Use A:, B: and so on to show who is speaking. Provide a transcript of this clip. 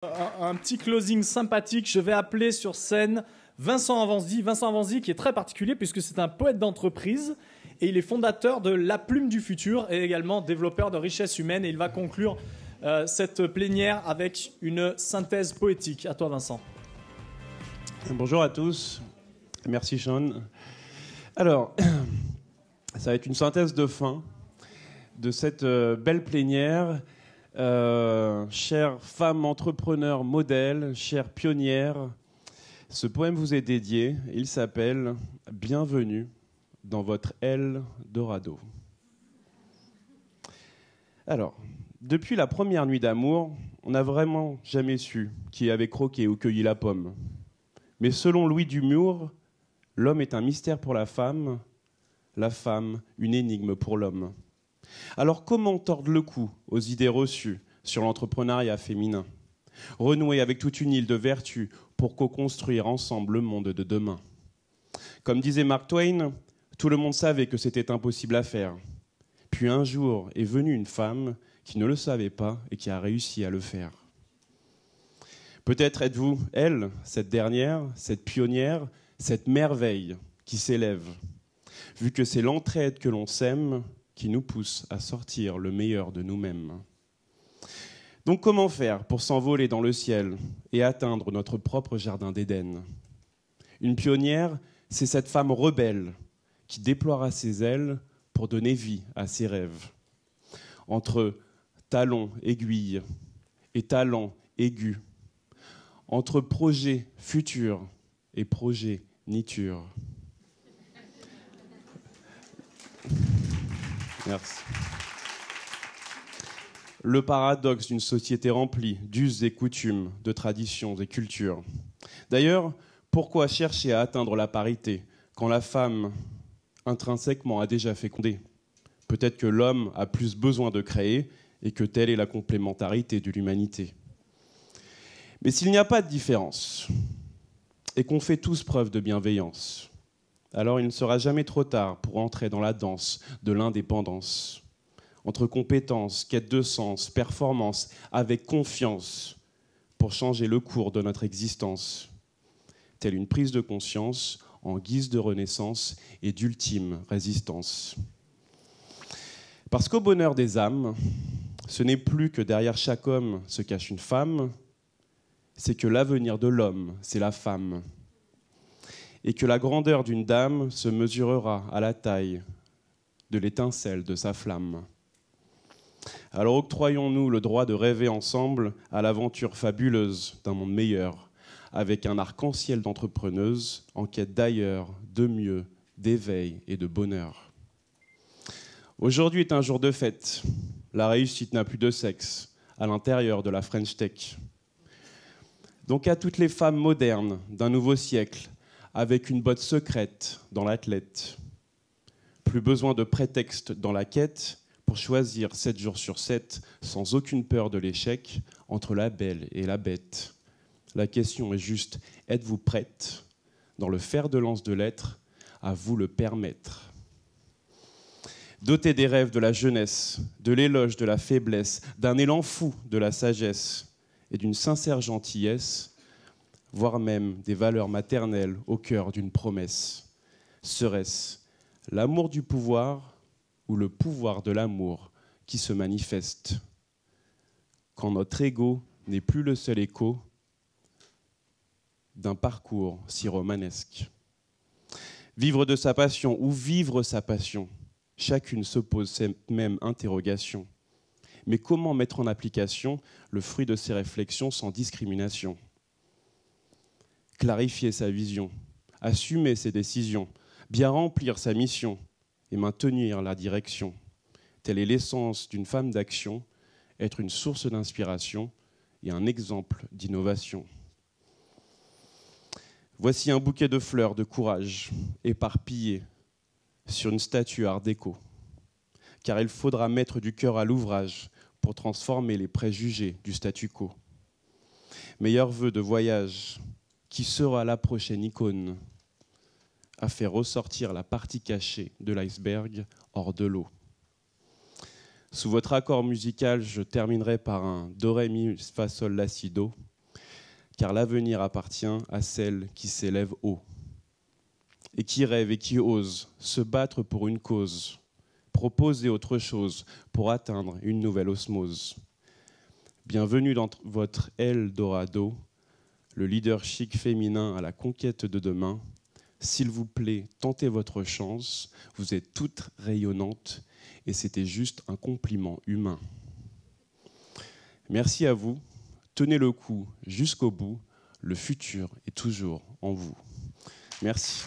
A: Un petit closing sympathique. Je vais appeler sur scène Vincent Avanzi. Vincent Avanzi qui est très particulier puisque c'est un poète d'entreprise et il est fondateur de La Plume du Futur et également développeur de richesse humaine. Et il va conclure cette plénière avec une synthèse poétique. À toi, Vincent.
B: Bonjour à tous. Merci, Sean. Alors, ça va être une synthèse de fin de cette belle plénière. Chère femme entrepreneur modèle, chère pionnière, ce poème vous est dédié. Il s'appelle « Bienvenue dans votre Eldorado ». Alors, depuis la première nuit d'amour, on n'a vraiment jamais su qui avait croqué ou cueilli la pomme. Mais selon Louis Dumur, l'homme est un mystère pour la femme une énigme pour l'homme. Alors comment tordre le cou aux idées reçues sur l'entrepreneuriat féminin? Renouer avec toute une île de vertu pour co-construire ensemble le monde de demain. Comme disait Mark Twain, tout le monde savait que c'était impossible à faire. Puis un jour est venue une femme qui ne le savait pas et qui a réussi à le faire. Peut-être êtes-vous, elle, cette dernière, cette pionnière, cette merveille qui s'élève, vu que c'est l'entraide que l'on sème qui nous pousse à sortir le meilleur de nous-mêmes. Donc comment faire pour s'envoler dans le ciel et atteindre notre propre jardin d'Éden? Une pionnière, c'est cette femme rebelle qui déploiera ses ailes pour donner vie à ses rêves. Entre talons aiguilles et talents aigus, entre projet futur et projet niture. Merci. Le paradoxe d'une société remplie d'us et coutumes, de traditions et cultures. D'ailleurs, pourquoi chercher à atteindre la parité quand la femme, intrinsèquement, a déjà fécondé? Peut-être que l'homme a plus besoin de créer et que telle est la complémentarité de l'humanité. Mais s'il n'y a pas de différence et qu'on fait tous preuve de bienveillance, alors il ne sera jamais trop tard pour entrer dans la danse de l'indépendance. Entre compétences, quête de sens, performance, avec confiance, pour changer le cours de notre existence. Telle une prise de conscience en guise de renaissance et d'ultime résistance. Parce qu'au bonheur des âmes, ce n'est plus que derrière chaque homme se cache une femme, c'est que l'avenir de l'homme, c'est la femme. Et que la grandeur d'une dame se mesurera à la taille de l'étincelle de sa flamme. Alors octroyons-nous le droit de rêver ensemble à l'aventure fabuleuse d'un monde meilleur, avec un arc-en-ciel d'entrepreneuses en quête d'ailleurs, de mieux, d'éveil et de bonheur. Aujourd'hui est un jour de fête. La réussite n'a plus de sexe à l'intérieur de la French Tech. Donc à toutes les femmes modernes d'un nouveau siècle, avec une botte secrète dans l'athlète. Plus besoin de prétexte dans la quête pour choisir 7 jours sur 7, sans aucune peur de l'échec, entre la belle et la bête. La question est juste, êtes-vous prête, dans le fer de lance de l'être, à vous le permettre? Dotée des rêves de la jeunesse, de l'éloge de la faiblesse, d'un élan fou de la sagesse et d'une sincère gentillesse, voire même des valeurs maternelles au cœur d'une promesse. Serait-ce l'amour du pouvoir ou le pouvoir de l'amour qui se manifeste quand notre ego n'est plus le seul écho d'un parcours si romanesque? Vivre de sa passion ou vivre sa passion, chacune se pose cette même interrogation. Mais comment mettre en application le fruit de ses réflexions sans discrimination? Clarifier sa vision, assumer ses décisions, bien remplir sa mission et maintenir la direction. Telle est l'essence d'une femme d'action, être une source d'inspiration et un exemple d'innovation. Voici un bouquet de fleurs de courage, éparpillé sur une statue art déco. Car il faudra mettre du cœur à l'ouvrage pour transformer les préjugés du statu quo. Meilleurs vœux de voyage, qui sera la prochaine icône à faire ressortir la partie cachée de l'iceberg hors de l'eau. Sous votre accord musical, je terminerai par un do, ré, mi, fa, sol, la, si, do, car l'avenir appartient à celles qui s'élèvent haut et qui rêvent et qui osent se battre pour une cause, proposer autre chose pour atteindre une nouvelle osmose. Bienvenue dans votre Eldorado, le leadership féminin à la conquête de demain. S'il vous plaît, tentez votre chance, vous êtes toutes rayonnantes et c'était juste un compliment humain. Merci à vous, tenez le coup jusqu'au bout, le futur est toujours en vous. Merci.